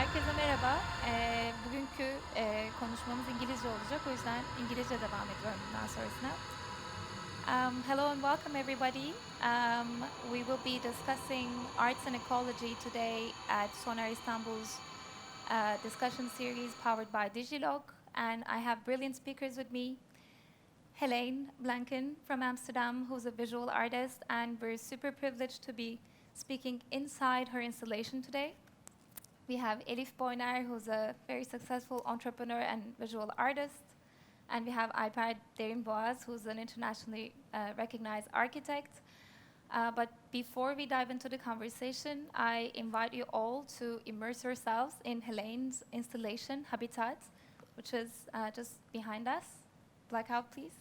Herkese merhaba. Bugünkü konuşmamız İngilizce olacak. O yüzden İngilizce devam ediyorum bundan sonrasına. Hello and welcome everybody. We will be discussing arts and ecology today at Sonar İstanbul's discussion series powered by Digilogue. And I have brilliant speakers with me. Heleen Blanken from Amsterdam, who's a visual artist, and we're super privileged to be speaking inside her installation today. We have Elif Boyner, who's a very successful entrepreneur and visual artist. And we have Alper Derinboğaz, who's an internationally recognized architect. But before we dive into the conversation, I invite you all to immerse yourselves in Heleen's installation, Habitat, which is just behind us. Blackout, please.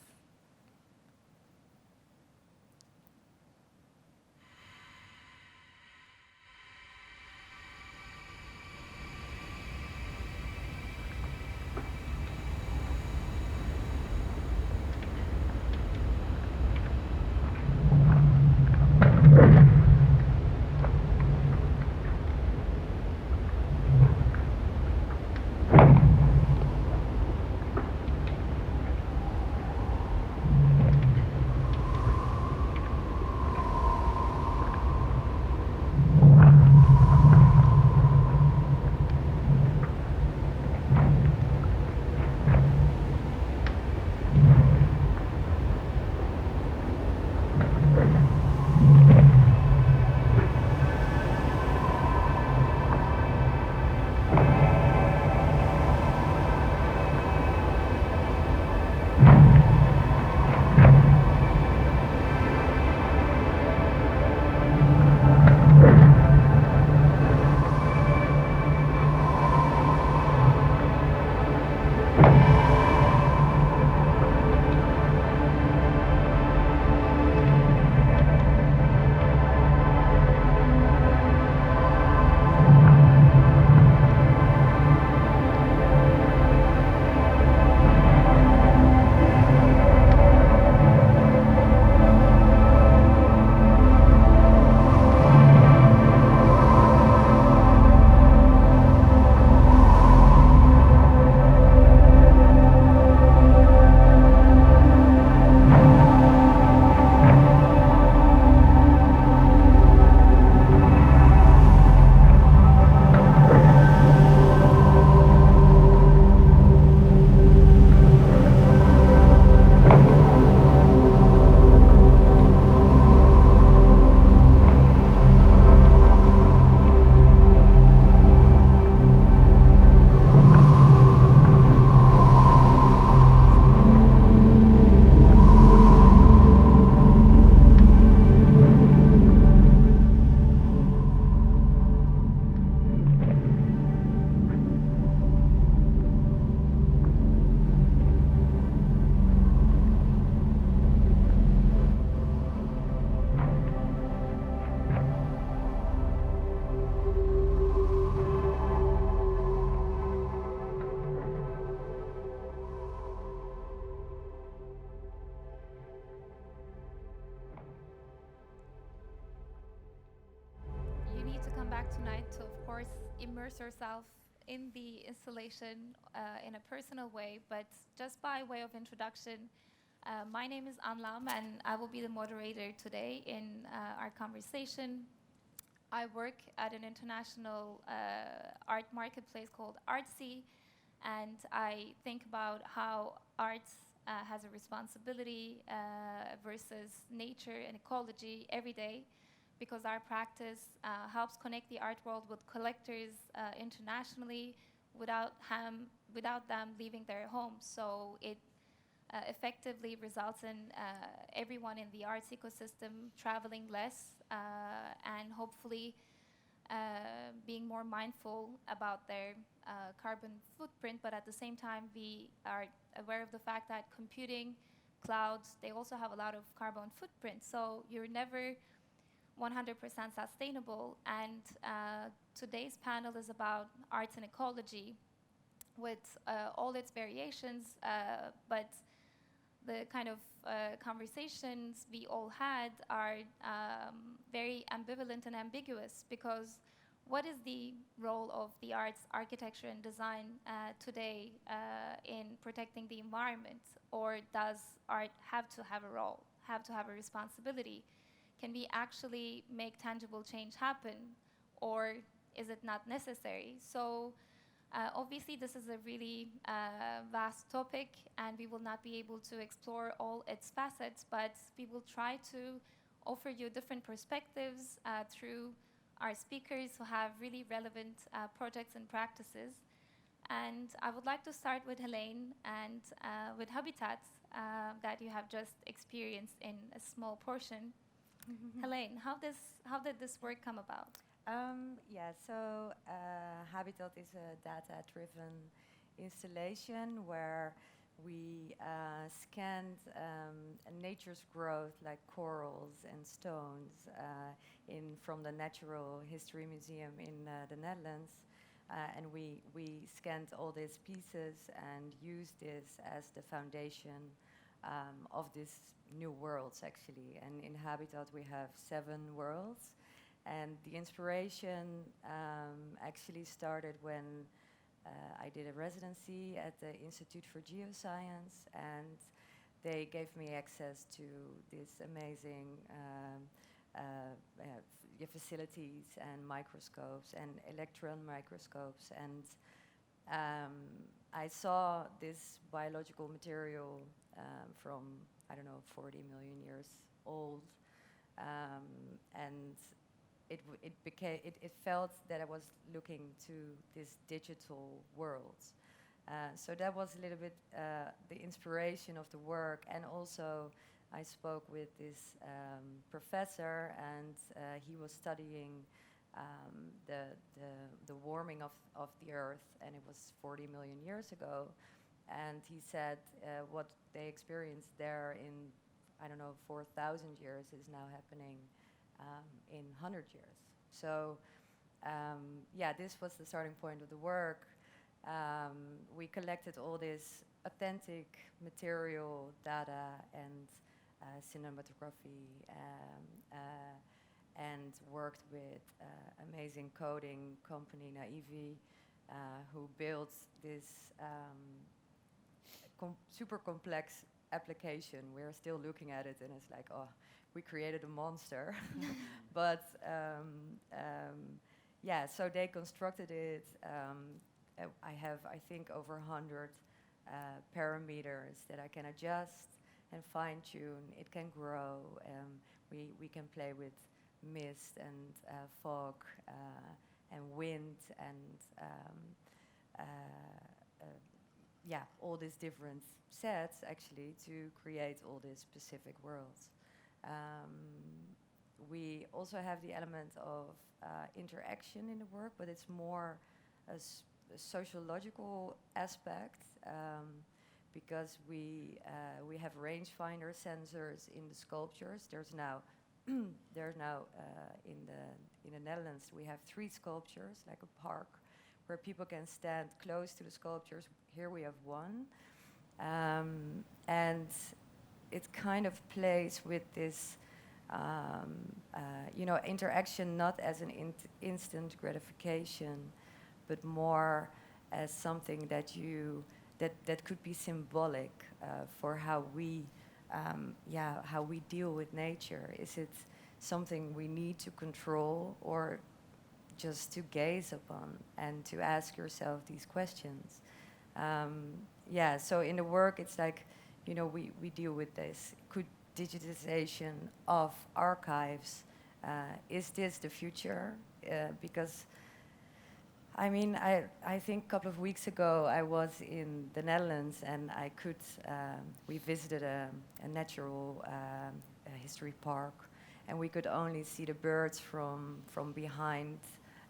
Tonight to, of course, immerse yourself in the installation in a personal way, but just by way of introduction, my name is Anlam, and I will be the moderator today in our conversation. I work at an international art marketplace called Artsy, and I think about how art has a responsibility versus nature and ecology every day, because our practice helps connect the art world with collectors internationally without them leaving their homes. So it effectively results in everyone in the arts ecosystem traveling less and hopefully being more mindful about their carbon footprint. But at the same time, we are aware of the fact that computing, clouds, they also have a lot of carbon footprint. So you're never 100% sustainable, and today's panel is about arts and ecology with all its variations, but the kind of conversations we all had are very ambivalent and ambiguous, because what is the role of the arts, architecture, and design today in protecting the environment? Or does art have to have a role, have to have a responsibility? Can we actually make tangible change happen, or is it not necessary? So obviously this is a really vast topic, and we will not be able to explore all its facets, but we will try to offer you different perspectives through our speakers who have really relevant projects and practices. And I would like to start with Heleen and with Habitat that you have just experienced in a small portion. Heleen, how did this work come about? Habitat is a data-driven installation where we scanned nature's growth, like corals and stones, from the Natural History Museum in the Netherlands. And we scanned all these pieces and used this as the foundation of these new worlds, actually. And in Habitat we have 7 worlds. And the inspiration actually started when I did a residency at the Institute for Geoscience, and they gave me access to these amazing facilities and microscopes and electron microscopes. And I saw this biological material from, I don't know, 40 million years old. And it felt that I was looking to this digital world. So that was a little bit the inspiration of the work. And also I spoke with this professor, and he was studying the warming of the Earth, and it was 40 million years ago. And he said what they experienced there in, I don't know, 4,000 years is now happening in 100 years. So this was the starting point of the work. We collected all this authentic material, data, and cinematography, and worked with amazing coding company Naivi, who built this super complex application. We're still looking at it, and it's like, oh, we created a monster. But so they constructed it. I have, I think, over 100 parameters that I can adjust and fine-tune. It can grow. We can play with mist and fog and wind and all these different sets, actually, to create all these specific worlds. We also have the element of interaction in the work, but it's more a sociological aspect, because we have rangefinder sensors in the sculptures. There's now in the Netherlands we have 3 sculptures, like a park, where people can stand close to the sculptures. Here we have 1, and it kind of plays with this, interaction not as an instant gratification, but more as something that that could be symbolic for how we deal with nature. Is it something we need to control, or just to gaze upon and to ask yourself these questions? So in the work, it's like, we deal with this. Could digitization of archives, is this the future? Because, I think a couple of weeks ago I was in the Netherlands, and we visited a natural history park, and we could only see the birds from behind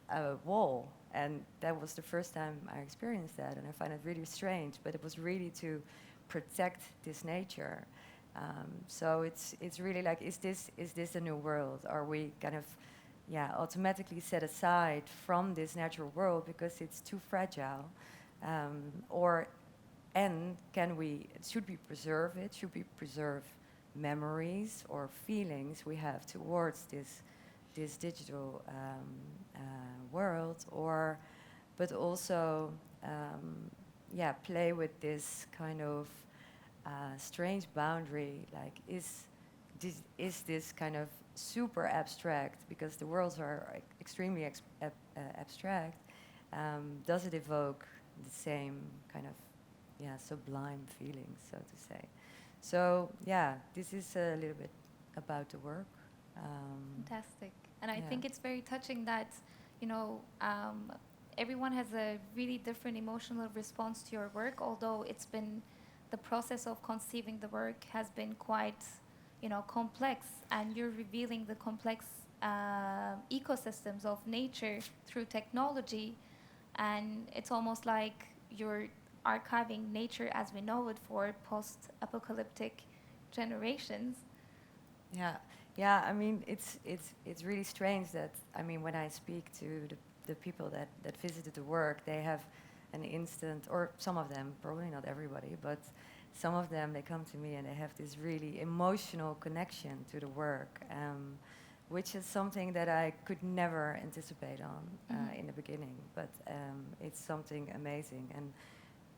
a wall. And that was the first time I experienced that, and I find it really strange, but it was really to protect this nature. So it's really like, is this a new world? Are we kind of automatically set aside from this natural world because it's too fragile? Should we preserve it? Should we preserve memories or feelings we have towards this digital world, or but also play with this kind of strange boundary, like is this kind of super abstract, because the worlds are extremely abstract, does it evoke the same kind of sublime feelings, so to say. So yeah, this is a little bit about the work. Fantastic. And I yeah. think it's very touching that, everyone has a really different emotional response to your work, although the process of conceiving the work has been quite, complex, and you're revealing the complex ecosystems of nature through technology, and it's almost like you're archiving nature as we know it for post-apocalyptic generations. Yeah. I mean, it's really strange that, I mean, when I speak to the people that visited the work, they have an instant, or some of them, probably not everybody, but some of them, they come to me and they have this really emotional connection to the work, which is something that I could never anticipate on in the beginning, but it's something amazing. And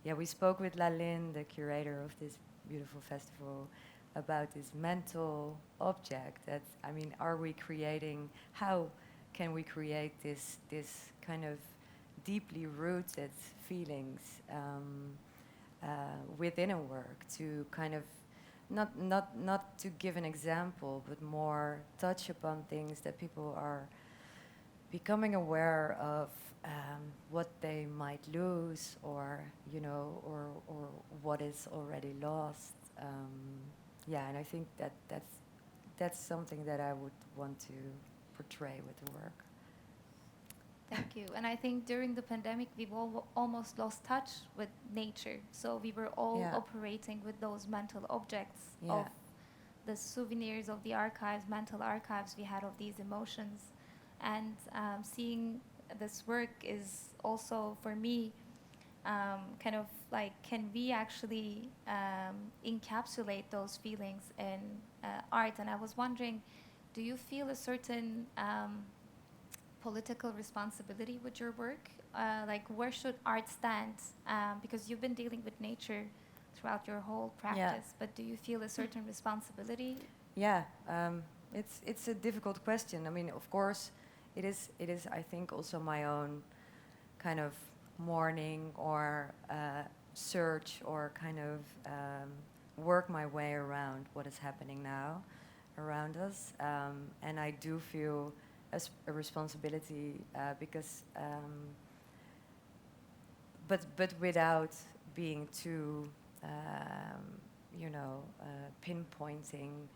yeah, we spoke with Lalin, the curator of this beautiful festival, about this mental object that, I mean, how can we create this kind of deeply rooted feelings within a work, to kind of not to give an example, but more touch upon things that people are becoming aware of, what they might lose, or or what is already lost. And I think that's something that I would want to portray with the work. Thank you. And I think during the pandemic, we've almost lost touch with nature. So we were all operating with those mental objects of the souvenirs of the archives, mental archives we had of these emotions. And seeing this work is also, for me, kind of like, can we actually encapsulate those feelings in art? And I was wondering, do you feel a certain political responsibility with your work? Like, where should art stand? Because you've been dealing with nature throughout your whole practice, but do you feel a certain responsibility? Yeah, it's a difficult question. I mean, of course, it is. I think also my own kind of mourning, or search, or kind of work my way around what is happening now around us, and I do feel a responsibility, because, but without being too, pinpointing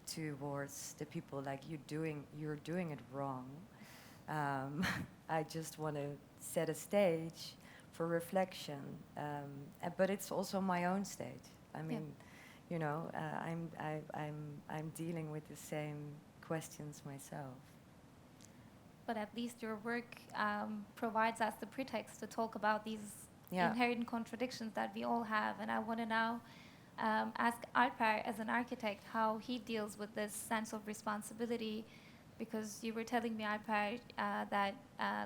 towards the people, like, you're doing it wrong. I just want to set a stage for reflection, but it's also my own stage. I mean, I'm dealing with the same questions myself. But at least your work provides us the pretext to talk about these inherent contradictions that we all have. And I want to now ask Alper, as an architect, how he deals with this sense of responsibility, because you were telling me, Alper, that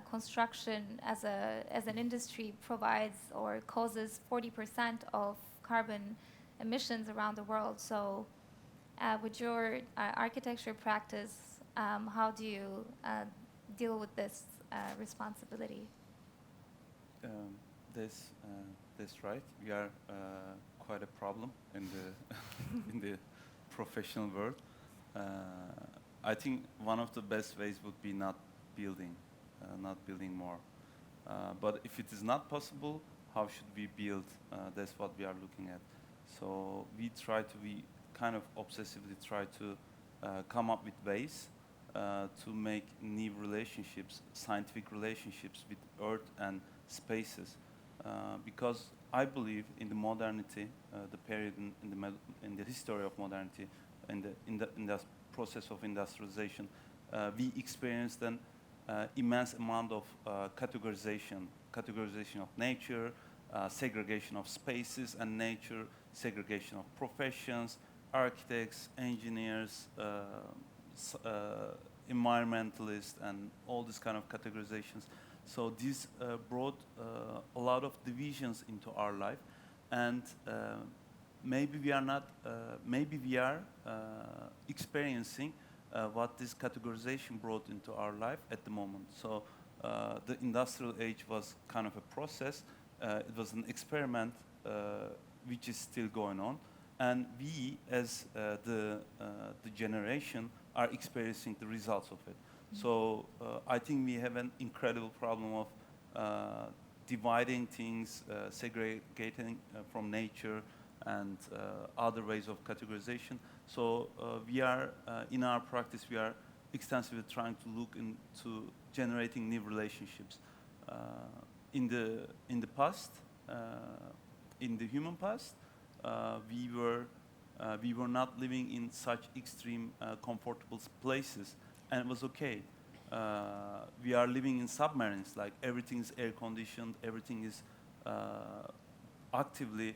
construction as an industry provides or causes 40% of carbon emissions around the world. So with your architecture practice, how do you deal with this responsibility? That's right. We are quite a problem in the in the professional world. I think one of the best ways would be not building more. But if it is not possible, how should we build? That's what we are looking at. So we kind of obsessively try to come up with ways to make new relationships, scientific relationships with Earth and spaces, because I believe in the modernity, the period in the history of modernity, in the process of industrialization, we experienced an immense amount of categorization of nature, segregation of spaces and nature, segregation of professions, architects, engineers, environmentalist and all this kind of categorizations. So this brought a lot of divisions into our life, and maybe we are not, maybe we are experiencing what this categorization brought into our life at the moment. So the industrial age was kind of a process. It was an experiment which is still going on, and we, as the generation, are experiencing the results of it. So I think we have an incredible problem of dividing things, segregating from nature, and other ways of categorization. So we are, in our practice, we are extensively trying to look into generating new relationships. In the past, in the human past, we were not living in such extreme, comfortable places, and it was okay. We are living in submarines, like everything is air conditioned, everything is actively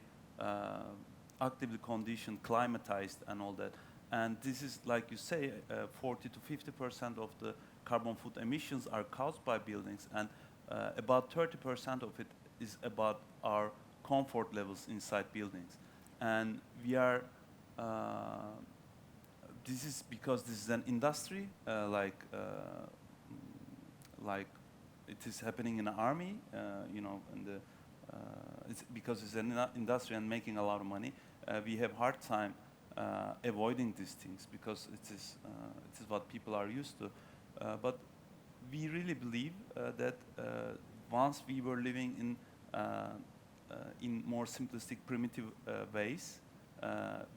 conditioned, climatized, and all that. And this is, like you say, 40 to 50% of the carbon foot emissions are caused by buildings, and about 30% of it is about our comfort levels inside buildings. And we are, this is because this is an industry, like it is happening in the army, you know, and it's because it's an industry and making a lot of money. We have hard time avoiding these things because it is what people are used to. But we really believe that once we were living in more simplistic, primitive ways,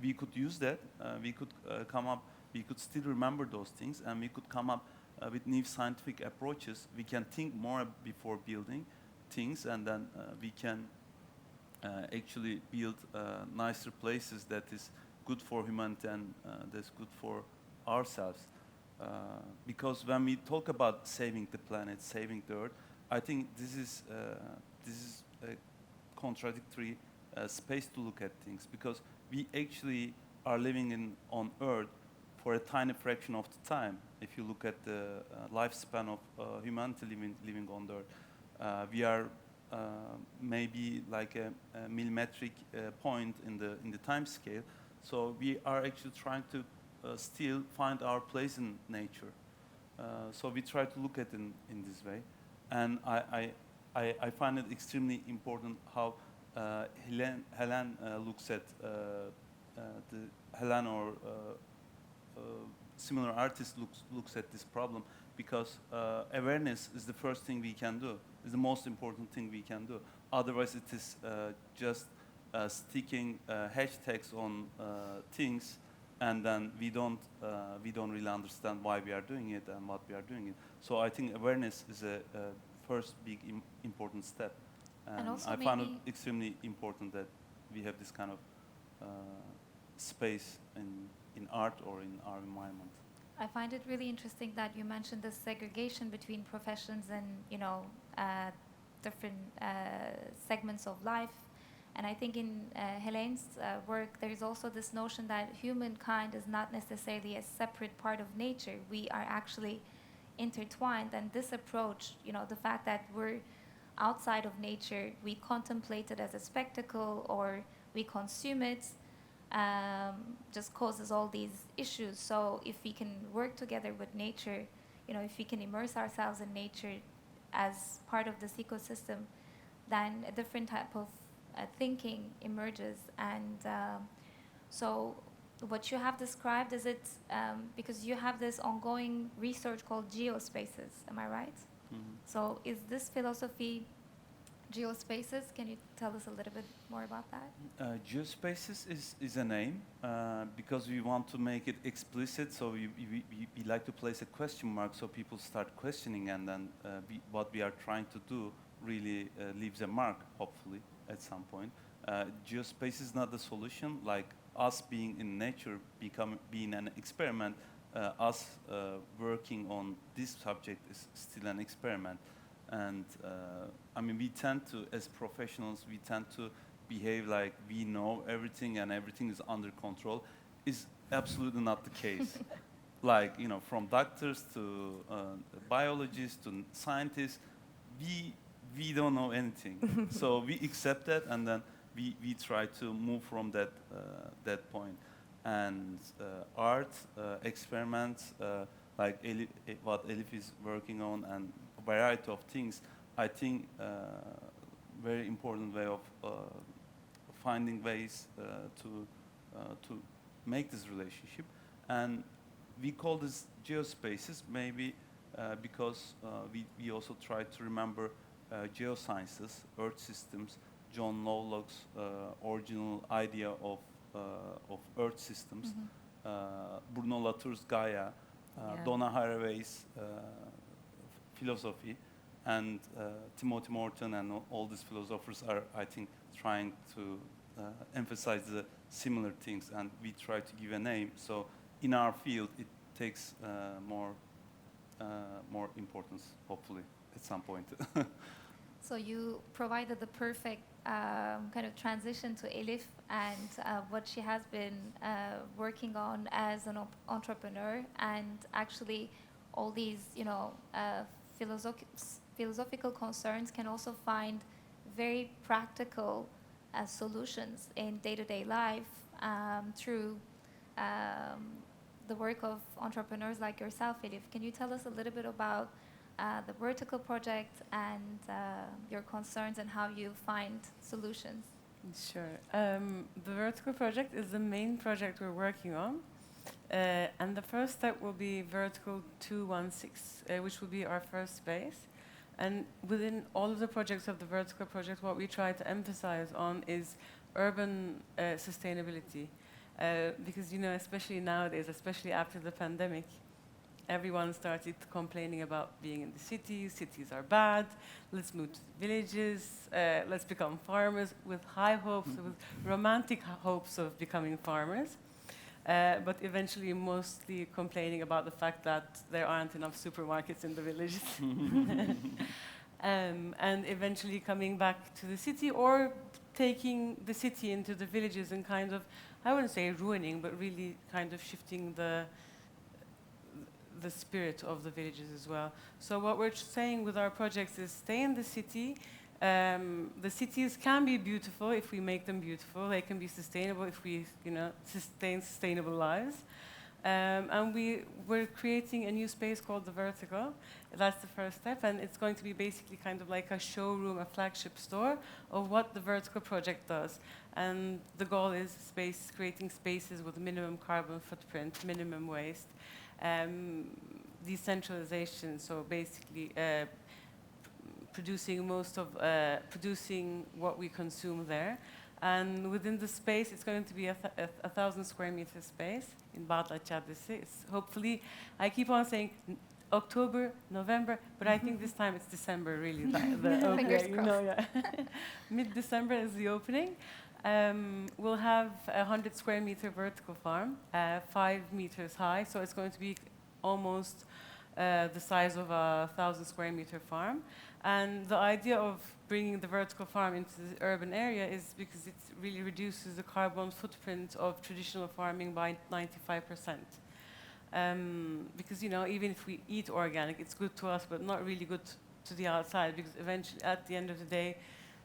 we could use that. We could come up. We could still remember those things, and we could come up with new scientific approaches. We can think more before building things, and then we can actually build nicer places that is good for humanity and that's good for ourselves. Because when we talk about saving the planet, saving the earth, I think this is a contradictory space to look at things, because we actually are living on Earth for a tiny fraction of the time. If you look at the lifespan of humanity living on the Earth, we are maybe like a millimetric point in the time scale. So we are actually trying to still find our place in nature. So we try to look at it in this way, and I find it extremely important how Heleen looks at Heleen or similar artists looks at this problem, because awareness is the first thing we can do. Is the most important thing we can do. Otherwise, it is just sticking hashtags on things, and then we don't really understand why we are doing it and what we are doing it. So I think awareness is a first big important step, and also I find it extremely important that we have this kind of space in art or in our environment. I find it really interesting that you mentioned the segregation between professions and, you know, different segments of life. And I think in Heleen's work, there is also this notion that humankind is not necessarily a separate part of nature. We are actually intertwined. And this approach, you know, the fact that we're outside of nature, we contemplate it as a spectacle or we consume it, just causes all these issues. So if we can work together with nature, you know, if we can immerse ourselves in nature as part of this ecosystem, then a different type of thinking emerges. And so what you have described, is it, because you have this ongoing research called geospaces, am I right? Mm-hmm. So is this philosophy geospaces? Can you tell us a little bit more about that? Geospaces is a name because we want to make it explicit. So we like to place a question mark so people start questioning, and then what we are trying to do really leaves a mark, hopefully, at some point. Geospace is not the solution. Like us being in nature, being an experiment, us working on this subject is still an experiment. And I mean, we tend to, as professionals, we tend to behave like we know everything and everything is under control. Is absolutely not the case. like, you know, from doctors to biologists to scientists, we don't know anything. So we accept that, and then we try to move from that point. And art, experiments, like what Elif is working on, and a variety of things, I think very important way of finding ways to make this relationship. And we call this geospaces, maybe because we also try to remember geosciences, earth systems, John Lovelock's original idea of earth systems, Bruno Latour's Gaia, Donna Haraway's philosophy, and Timothy Morton and all these philosophers are, I think, trying to emphasize the similar things, and we try to give a name. So in our field, it takes more importance, hopefully, at some point. So you provided the perfect kind of transition to Elif and what she has been working on as an entrepreneur, and actually all these, you know, philosophical concerns can also find very practical solutions in day-to-day life through the work of entrepreneurs like yourself, Elif. Can you tell us a little bit about the vertical project and your concerns and how you find solutions? Sure. The vertical project is the main project we're working on. And the first step will be Vertical 216, which will be our first space. And within all of the projects of the vertical project, what we try to emphasize on is urban sustainability. Because, you know, especially nowadays, especially after the pandemic, everyone started complaining about being in the cities. Cities are bad. Let's move to the villages. Let's become farmers with high hopes, with romantic hopes of becoming farmers. But eventually mostly complaining about the fact that there aren't enough supermarkets in the villages. And eventually coming back to the city, or taking the city into the villages and kind of, I wouldn't say ruining, but really kind of shifting the spirit of the villages as well. So what we're saying with our projects is stay in the city. The cities can be beautiful if we make them beautiful. They can be sustainable if we, you know, sustain sustainable lives. And we're creating a new space called the Vertical. That's the first step, and it's going to be basically kind of like a showroom, a flagship store of what the Vertical project does. And the goal is creating spaces with minimum carbon footprint, minimum waste, decentralization. So basically, producing producing what we consume there. And within the space, it's going to be a 1,000 square meter space in Bağdat Caddesi. It's hopefully, I keep on saying October, November, but I think this time it's December, really. Fingers you know, yeah. Mid-December is the opening. We'll have a 100 square meter vertical farm, 5 meters high, so it's going to be almost the size of a 1,000 square meter farm. And the idea of bringing the vertical farm into the urban area is because it really reduces the carbon footprint of traditional farming by 95%. Because, you know, even if we eat organic, it's good to us, but not really good to the outside, because eventually, at the end of the day,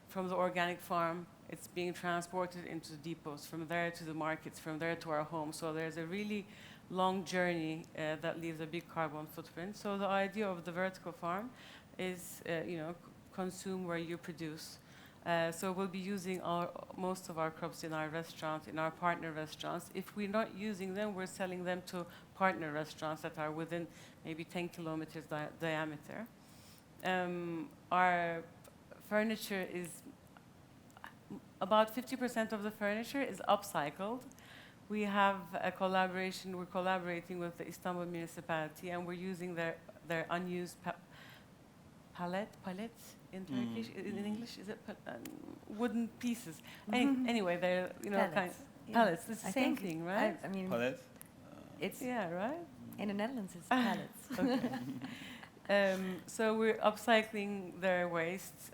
from the organic farm, it's being transported into the depots, from there to the markets, from there to our homes. So there's a really long journey that leaves a big carbon footprint. So the idea of the vertical farm is, you know, consume where you produce. So we'll be using most of our crops in our restaurants, in our partner restaurants. If we're not using them, we're selling them to partner restaurants that are within maybe 10 kilometers diameter. Our furniture is, about 50% of the furniture is upcycled. We have a collaboration, we're collaborating with the Istanbul municipality, and we're using their unused pallets in Turkish. In English, is it wooden pieces? Anyway, they're, you know, Pallets. Pallets. It's the same thing, right? I mean, Palette? it's Yeah, right. in the Netherlands. It's pallets. Okay. So we're upcycling their waste,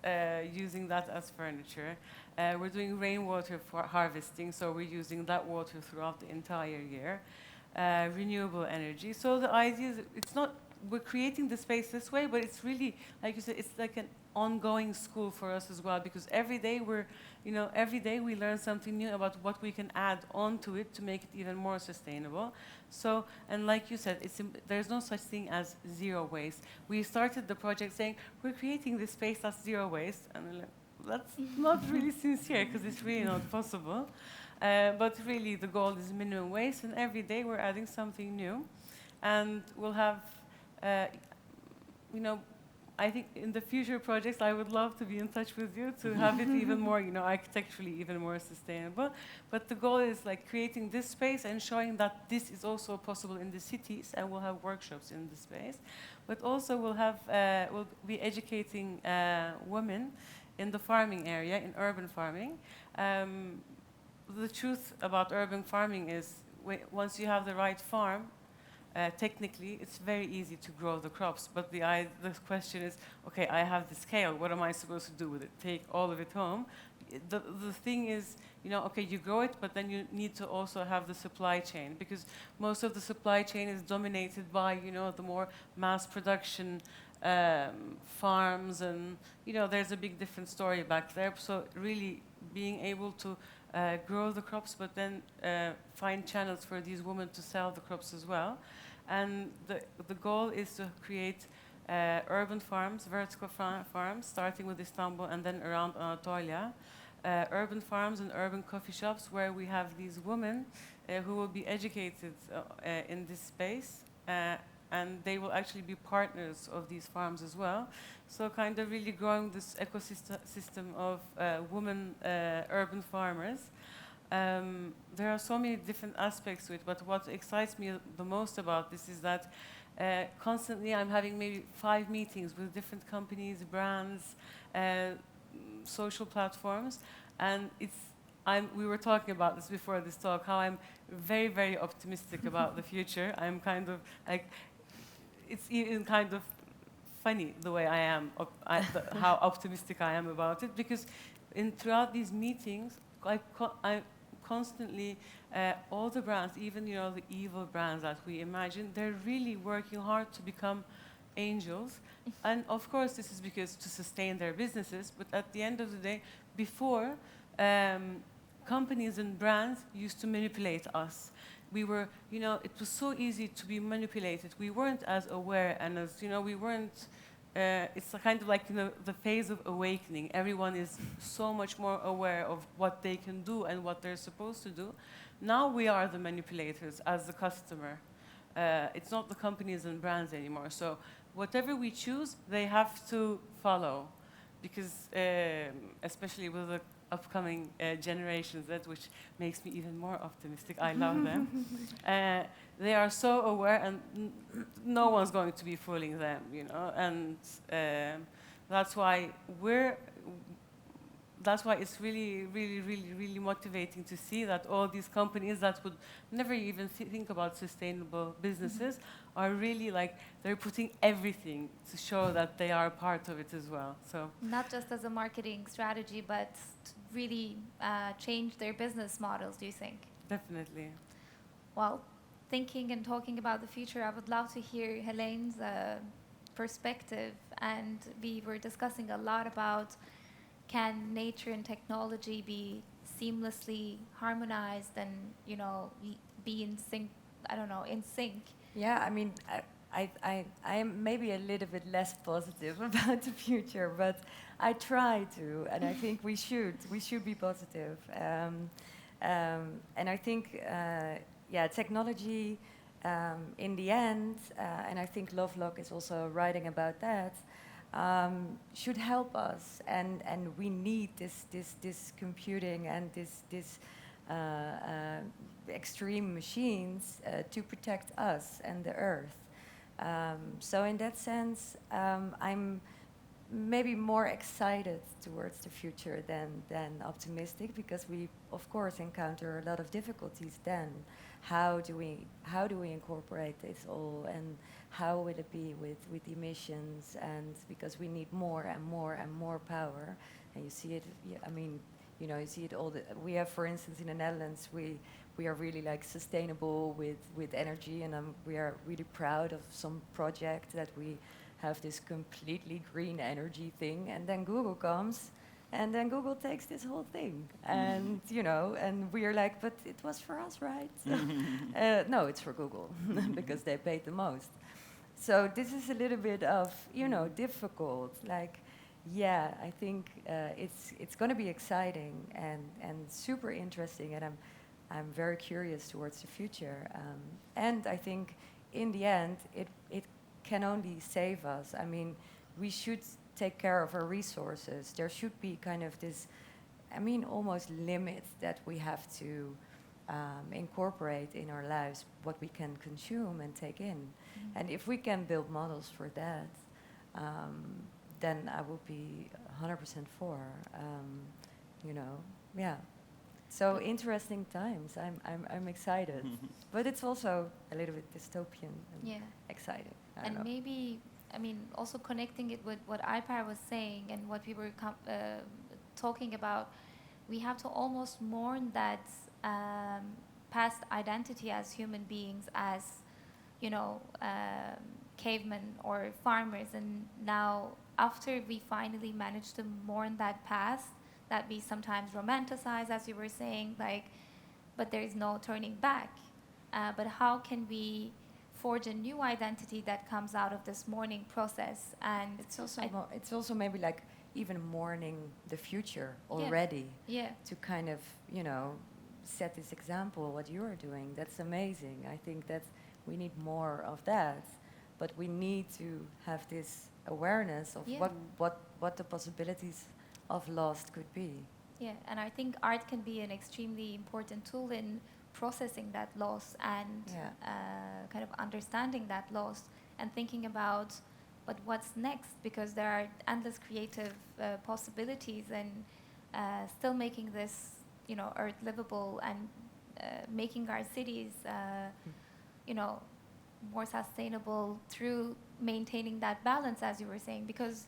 using that as furniture. We're doing rainwater harvesting, so we're using that water throughout the entire year. renewable energy. So the idea is, it's not we're creating the space this way, but it's really, like you said, it's like an ongoing school for us as well, because every day every day we learn something new about what we can add onto it to make it even more sustainable. So, and like you said, there's no such thing as zero waste. We started the project saying we're creating this space that's zero waste, and we're like, that's not really sincere, because it's really not possible. But really, the goal is minimum waste, and every day we're adding something new, and we'll have, I think in the future projects, I would love to be in touch with you to have it even more, architecturally even more sustainable. But the goal is like creating this space and showing that this is also possible in the cities, and we'll have workshops in the space. But also we'll be educating women in the farming area, in urban farming. The truth about urban farming is once you have the right farm, technically, it's very easy to grow the crops, but the question is, okay, I have the scale, what am I supposed to do with it? Take all of it home? The thing is, okay, you grow it, but then you need to also have the supply chain, because most of the supply chain is dominated by, the more mass production farms, and, there's a big different story back there. So really being able to grow the crops, but then find channels for these women to sell the crops as well. And the goal is to create urban farms, vertical farms, starting with Istanbul and then around Anatolia. Urban farms and urban coffee shops where we have these women who will be educated in this space, and they will actually be partners of these farms as well. So kind of really growing this ecosystem of women urban farmers. There are so many different aspects to it, but what excites me the most about this is that constantly I'm having maybe 5 meetings with different companies, brands, social platforms, and we were talking about this before this talk, how I'm very, very optimistic about the future. I'm kind of like, it's even kind of funny the way I am, how optimistic I am about it, because throughout these meetings, I constantly, all the brands, even the evil brands that we imagine, they're really working hard to become angels. And of course, this is because to sustain their businesses. But at the end of the day, before, companies and brands used to manipulate us. We were, it was so easy to be manipulated. We weren't as aware, and as we weren't. It's a kind of like the phase of awakening. Everyone is so much more aware of what they can do and what they're supposed to do. Now we are the manipulators as the customer. It's not the companies and brands anymore. So whatever we choose, they have to follow, because especially with the upcoming generations, which makes me even more optimistic. I love them. They are so aware, and no one's going to be fooling them, and that's why it's really, really, really, really motivating to see that all these companies that would never even think about sustainable businesses are really they're putting everything to show that they are part of it as well. So not just as a marketing strategy, but to really change their business models, do you think? Definitely. Well, thinking and talking about the future, I would love to hear Heleen's perspective. And we were discussing a lot about, can nature and technology be seamlessly harmonized and be in sync? I don't know, in sync. Yeah, I mean, I am maybe a little bit less positive about the future, but I try to, and I think we should be positive. And I think, technology in the end, and I think Lovelock is also writing about that, should help us, and we need this computing and this extreme machines to protect us and the earth. So in that sense, I'm maybe more excited towards the future than optimistic, because we of course encounter a lot of difficulties then. How do we incorporate this all, and how will it be with emissions? And because we need more and more and more power, and you see it. I mean, you see it all. We have, for instance, in the Netherlands, we we are really like sustainable with energy, and we are really proud of some project that we have this completely green energy thing, and then Google comes, and then Google takes this whole thing, and you know, and we are like, but it was for us, right? No, it's for Google because they paid the most. So this is a little bit of, you know, difficult. Like, yeah, I think it's going to be exciting and super interesting, and I'm very curious towards the future. And I think in the end, it can only save us. I mean, we should take care of our resources. There should be kind of this, I mean, almost limit that we have to incorporate in our lives, what we can consume and take in. And if we can build models for that, then I will be 100% for, you know, yeah. So interesting times. I'm excited, but it's also a little bit dystopian and exciting. I don't know. Maybe, I mean, also connecting it with what Alper was saying and what we were talking about, we have to almost mourn that past identity as human beings, as, you know, cavemen or farmers, and now after we finally managed to mourn that past that we sometimes romanticize, as you were saying, like, but there is no turning back. But how can we forge a new identity that comes out of this mourning process? And it's also maybe like even mourning the future already. Yeah. To kind of, you know, set this example, what you are doing. That's amazing. I think that we need more of that, but we need to have this awareness of what the possibilities of lost could be. Yeah, and I think art can be an extremely important tool in processing that loss and kind of understanding that loss and thinking about, but what's next? Because there are endless creative possibilities, and still making this, you know, earth livable, and making our cities, you know, more sustainable through maintaining that balance, as you were saying. Because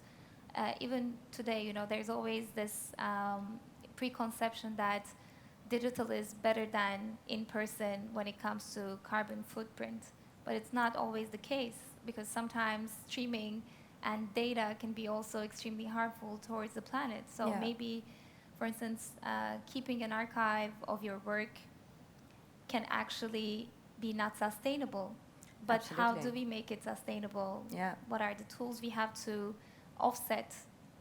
even today, you know, there's always this preconception that digital is better than in person when it comes to carbon footprint, but it's not always the case, because sometimes streaming and data can be also extremely harmful towards the planet. So maybe, for instance, keeping an archive of your work can actually be not sustainable. But how do we make it sustainable? Yeah. What are the tools we have to offset,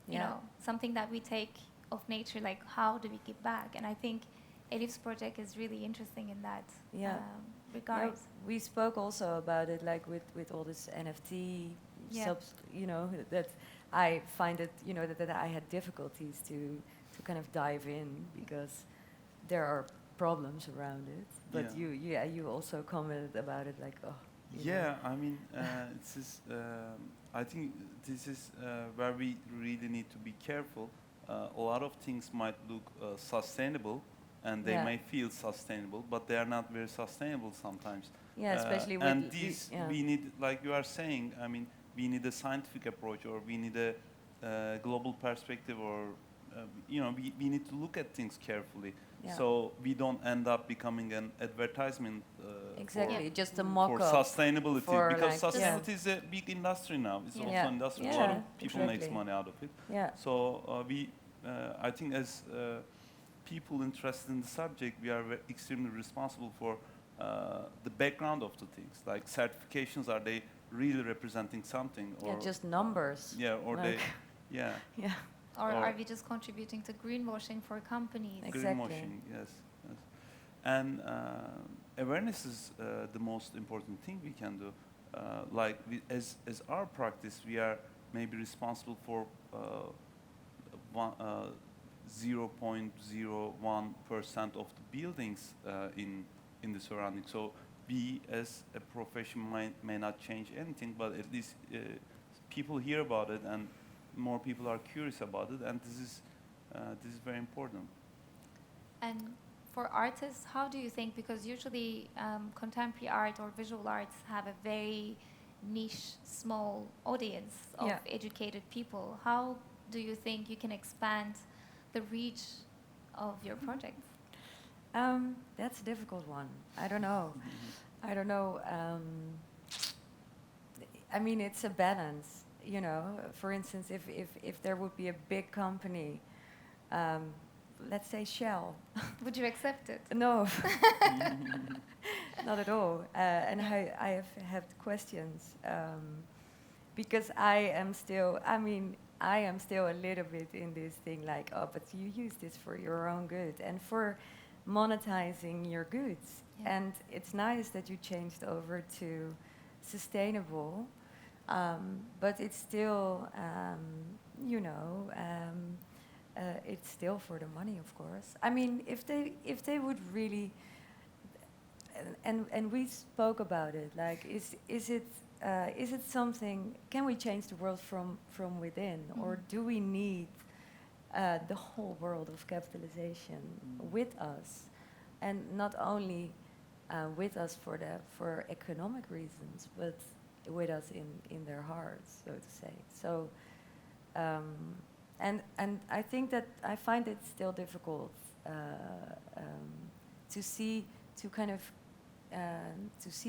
you know, something that we take of nature, like how do we give back? And I think Elif's project is really interesting in that regard. We spoke also about it, like with all this NFT subs, you know, that I find it, you know, that I had difficulties to kind of dive in because there are problems around it. But you also commented about it, like, oh. Yeah, I mean, this is, I think this is where we really need to be careful. A lot of things might look sustainable, and they may feel sustainable, but they are not very sustainable sometimes. Yeah, especially with and these we need, like you are saying, I mean, we need a scientific approach, or we need a global perspective, or you know, we need to look at things carefully, so we don't end up becoming an advertisement exactly, just a mock-up for sustainability, because like sustainability is a big industry now. It's also an industry. A lot of people make money out of it. Yeah. So I think as people interested in the subject, we are extremely responsible for the background of the things. Like certifications, are they really representing something? Or just numbers. Yeah, or like yeah. Or are we just contributing to greenwashing for companies? Exactly. Greenwashing, yes. And awareness is the most important thing we can do. Like as our practice, we are maybe responsible for 0.01% of the buildings in the surroundings. So we as a profession may not change anything, but at least people hear about it, and more people are curious about it, and this is very important. And for artists, how do you think, because usually contemporary art or visual arts have a very niche, small audience of educated people, how do you think you can expand the reach of your projects? That's a difficult one. I don't know. I don't know. I mean, it's a balance. You know, for instance, if there would be a big company, let's say Shell. Would you accept it? No, not at all. And I have questions because I am still. I mean, I am still a little bit in this thing like, oh, but you use this for your own good and for monetizing your goods. Yeah. And it's nice that you changed over to sustainable, but it's still, you know, it's still for the money, of course. I mean, if they would really, and we spoke about it. Like, is it something? Can we change the world from within, or do we need the whole world of capitalization with us, and not only with us for economic reasons, but with us in their hearts, so to say. So, and I think that I find it still difficult to see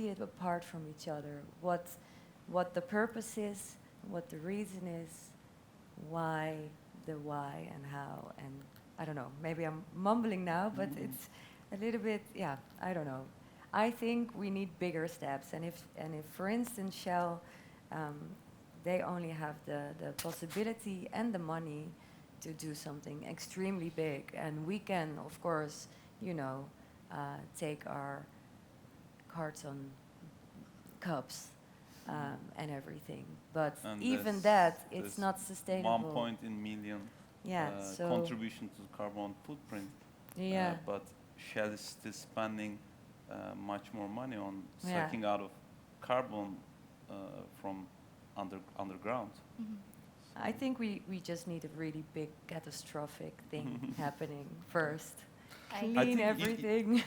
it apart from each other. What the purpose is, what the reason is, why and how, and I don't know. Maybe I'm mumbling now, but it's a little bit. Yeah, I don't know. I think we need bigger steps, and if for instance Shell, they only have the possibility and the money to do something extremely big, and we can, of course, you know, take our carton cups and everything. But And even there's- that, it's there's not sustainable. 1.1 million So contribution to the carbon footprint. yeah, But Shell is still spending much more money on Yeah. sucking out of carbon from underground. I think we just need a really big catastrophic thing happening first. I Clean think everything.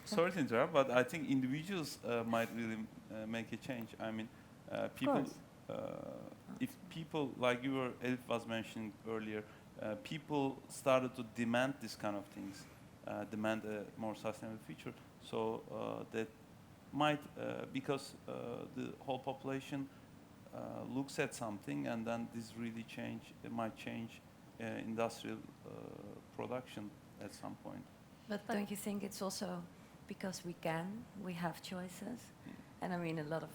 Sorry to interrupt, but I think individuals might really make a change. I mean, people. If people, like you were, Elif was mentioning earlier, people started to demand this kind of things, demand a more sustainable future. So that might, because the whole population looks at something, and then this really might change industrial production at some point. But don't you think it's also because we have choices? And I mean, a lot of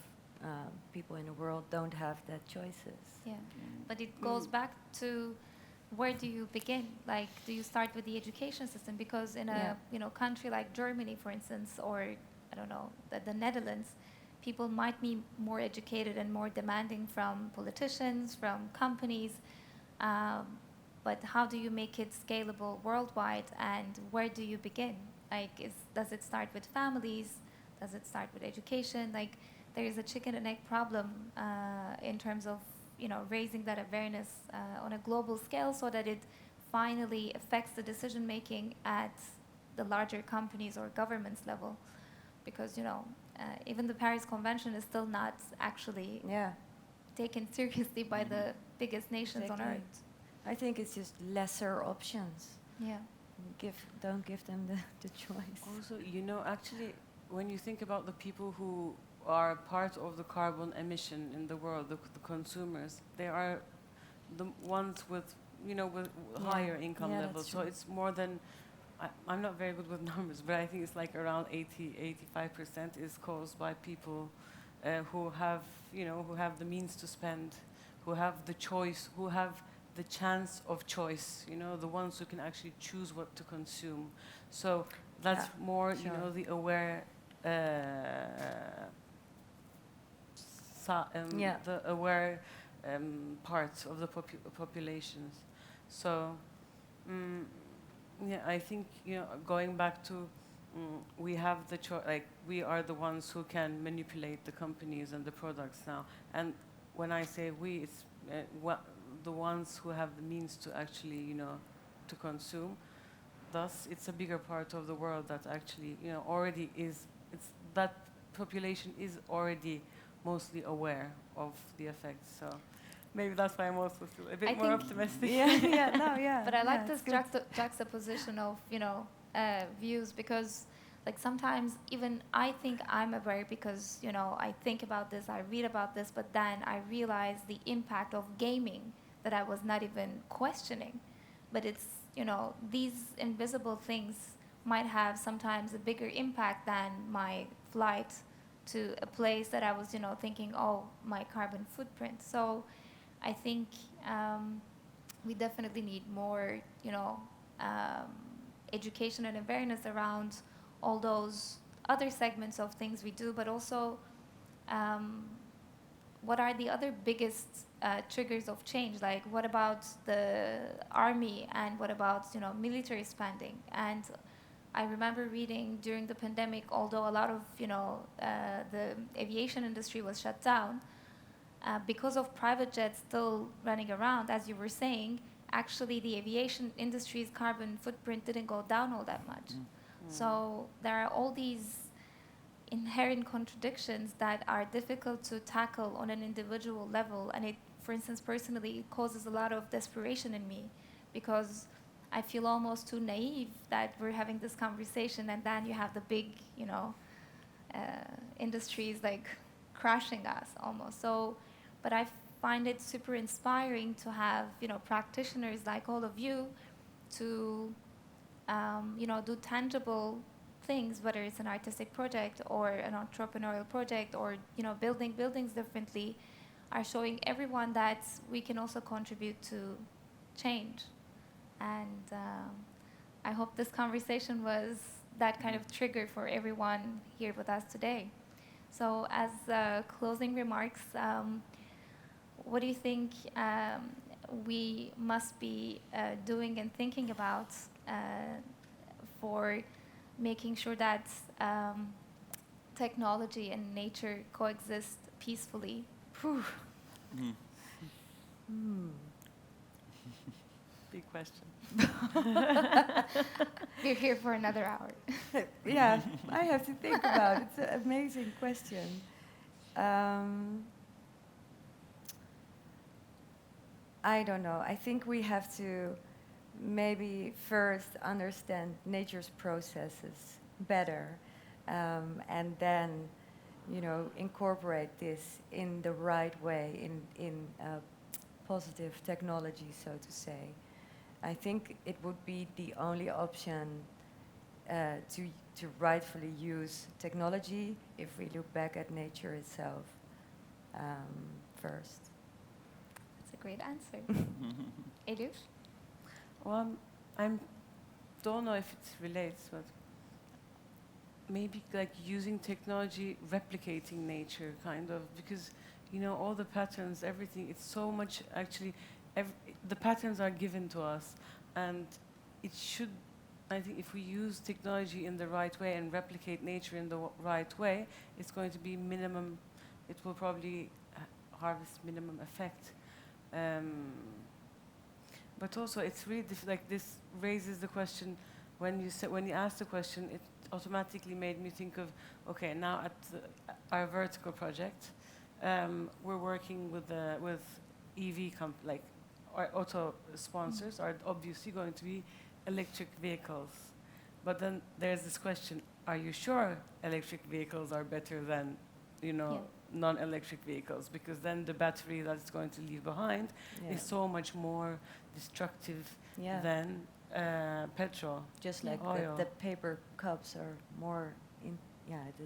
people in the world don't have that choices. Yeah, but it goes back to where do you begin? Like, do you start with the education system? Because in a country like Germany, for instance, or I don't know, the Netherlands, people might be more educated and more demanding from politicians, from companies. But how do you make it scalable worldwide, and where do you begin? Like, does it start with families? Does it start with education? Like, there is a chicken and egg problem in terms of, you know, raising that awareness on a global scale so that it finally affects the decision making at the larger companies or governments level. Because, you know, even the Paris Convention is still not actually taken seriously by the biggest nations on earth. I think it's just lesser options. Yeah. Don't give them the choice. Also, you know, actually, when you think about the people who are part of the carbon emission in the world, the consumers, they are the ones with, you know, with higher income levels. So it's more than, I'm not very good with numbers, but I think it's like around 85% is caused by people who have, you know, who have the means to spend, who have the choice, who have the chance of choice, you know, the ones who can actually choose what to consume. So that's more, you know, the aware, the aware parts of the populations. So, yeah, I think, you know, going back to, we have the choice, like, we are the ones who can manipulate the companies and the products now. And when I say we, it's the ones who have the means to actually, you know, to consume. Thus, it's a bigger part of the world that actually, you know, already is, that population is already mostly aware of the effects. So maybe that's why I'm also still a bit more optimistic. Yeah, But I like this juxtaposition of, you know, views, because like sometimes even I think I'm aware because, you know, I think about this, I read about this, but then I realize the impact of gaming that I was not even questioning. But it's, you know, these invisible things might have sometimes a bigger impact than my flight to a place that I was, you know, thinking, oh, my carbon footprint. So I think we definitely need more, you know, education and awareness around all those other segments of things we do, but also what are the other biggest triggers of change? Like, what about the army, and what about, you know, military spending? And I remember reading during the pandemic, although a lot of, you know, the aviation industry was shut down, because of private jets still running around, as you were saying, actually the aviation industry's carbon footprint didn't go down all that much. So there are all these inherent contradictions that are difficult to tackle on an individual level, and it, for instance, personally causes a lot of desperation in me, because I feel almost too naive that we're having this conversation, and then you have the big, you know, industries like crashing us almost. So, but I find it super inspiring to have, you know, practitioners like all of you to, you know, do tangible things, whether it's an artistic project or an entrepreneurial project, or, you know, building buildings differently, are showing everyone that we can also contribute to change. And I hope this conversation was that kind of trigger for everyone here with us today. So as closing remarks, what do you think we must be doing and thinking about for making sure that technology and nature coexist peacefully? Big question. We're here for another hour. Yeah, I have to think about it. It's an amazing question. I don't know. I think we have to maybe first understand nature's processes better, and then, you know, incorporate this in the right way, in positive technology, so to say. I think it would be the only option to rightfully use technology if we look back at nature itself first. That's a great answer. Elif? Well, I don't know if it relates, but maybe like using technology, replicating nature, kind of, because, you know, all the patterns, everything, it's so much actually, the patterns are given to us, and it should, I think if we use technology in the right way and replicate nature in the right way, it's going to be minimum, it will probably harvest minimum effect. But also, it's really like this raises the question. When you asked the question, it automatically made me think of, okay, now at our vertical project, we're working with EV like our auto sponsors are obviously going to be electric vehicles. But then there's this question: are you sure electric vehicles are better than, you know, non-electric vehicles? Because then the battery that it's going to leave behind is so much more destructive than petrol. Just like oil. the paper cups are more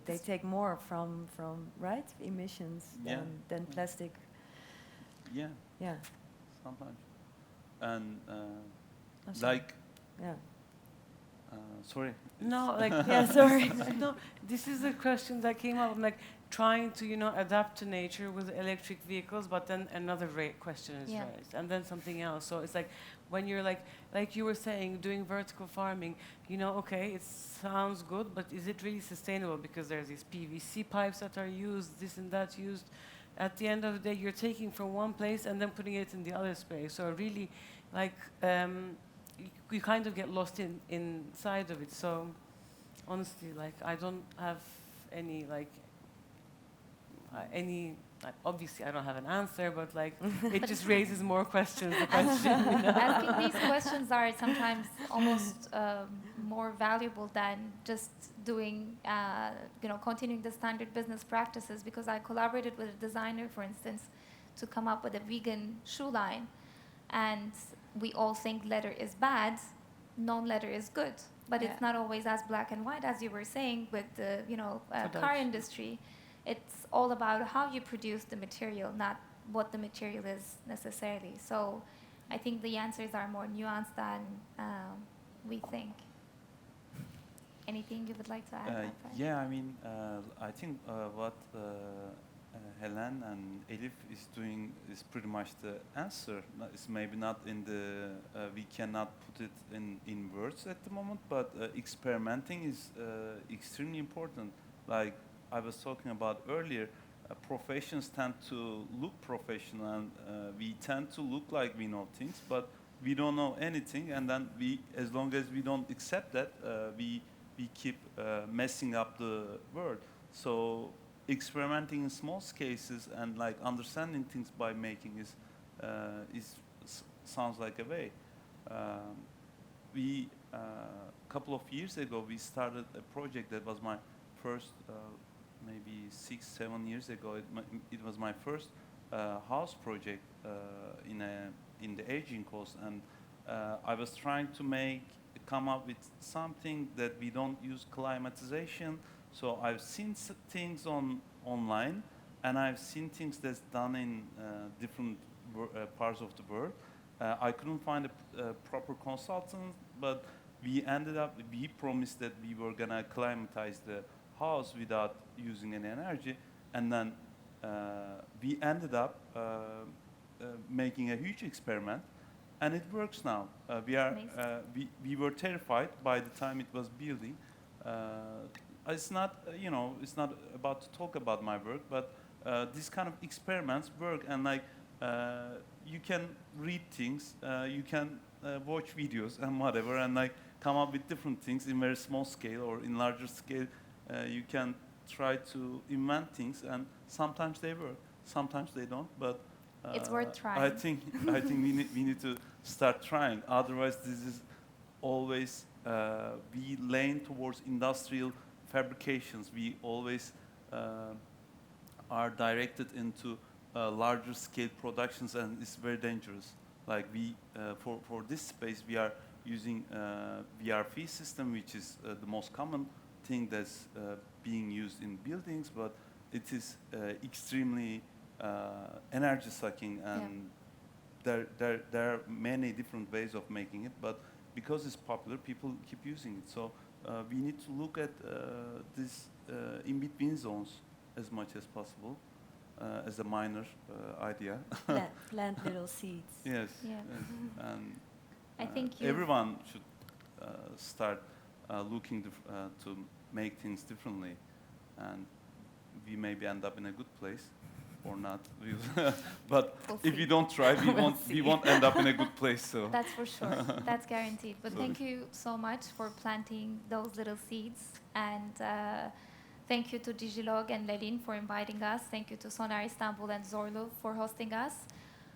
they take more from right emissions than plastic. Yeah. Yeah. Sometimes. And sorry. sorry. No, like sorry. no, this is a question that came up. I'm like trying to, you know, adapt to nature with electric vehicles, but then another question is raised, and then something else. So it's like when you're like you were saying, doing vertical farming, you know, okay, it sounds good, but is it really sustainable? Because there's these PVC pipes that are used, this and that used. At the end of the day, you're taking from one place and then putting it in the other space. So really, like, you kind of get lost inside of it. So honestly, like, I don't have any, like, obviously I don't have an answer, but like, it just raises more questions. The question, you know? Asking these questions are sometimes almost more valuable than just doing, continuing the standard business practices, because I collaborated with a designer, for instance, to come up with a vegan shoe line. And we all think leather is bad, non-leather is good. But it's not always as black and white, as you were saying, with the car industry. It's all about how you produce the material, not what the material is necessarily. So I think the answers are more nuanced than we think. Anything you would like to add? Alper? Yeah, I mean, I think what Heleen and Elif is doing is pretty much the answer. It's maybe not in the, we cannot put it in words at the moment, but experimenting is extremely important. Like I was talking about earlier, professions tend to look professional, and we tend to look like we know things, but we don't know anything, and then as long as we don't accept that, we keep messing up the world. So experimenting in small cases and like understanding things by making sounds like a way. We couple of years ago we started a project that was my first, maybe 6-7 years ago. It was my first house project in the aging coast, and I was trying to come up with something that we don't use climatization. So I've seen things online, and I've seen things that's done in different parts of the world. I couldn't find a proper consultant, but we promised that we were gonna climatize the house without using any energy, and then we ended up making a huge experiment, and it works now. We were terrified by the time it was building. It's not, it's not about to talk about my work, but these kind of experiments work, and like you can read things, you can watch videos and whatever, and like come up with different things in very small scale or in larger scale. You can try to invent things, and sometimes they work, sometimes they don't. But it's worth trying. I think we need to start trying. Otherwise, this is always we lean towards industrial fabrications. We always are directed into larger scale productions, and it's very dangerous. Like for this space, we are using VRF system, which is the most common thing that's being used in buildings, but it is extremely energy sucking, and there are many different ways of making it, but because it's popular, people keep using it. So we need to look at this in-between zones as much as possible, as a minor idea. Plant little seeds. Yes. Yeah. Yes. And I think everyone should start looking to make things differently, and we maybe end up in a good place or not. But if we don't try, we won't end up in a good place. So that's for sure. That's guaranteed. But thank you so much for planting those little seeds, and thank you to Digilogue and Heleen for inviting us. Thank you to Sonar İstanbul and Zorlu for hosting us.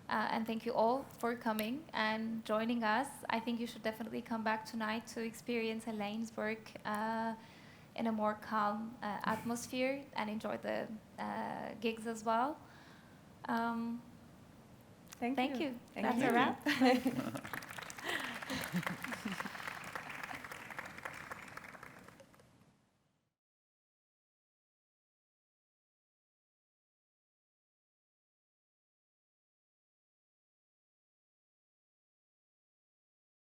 And thank you all for coming and joining us. I think you should definitely come back tonight to experience Heleen's work in a more calm atmosphere and enjoy the gigs as well. Thank you. That's a wrap.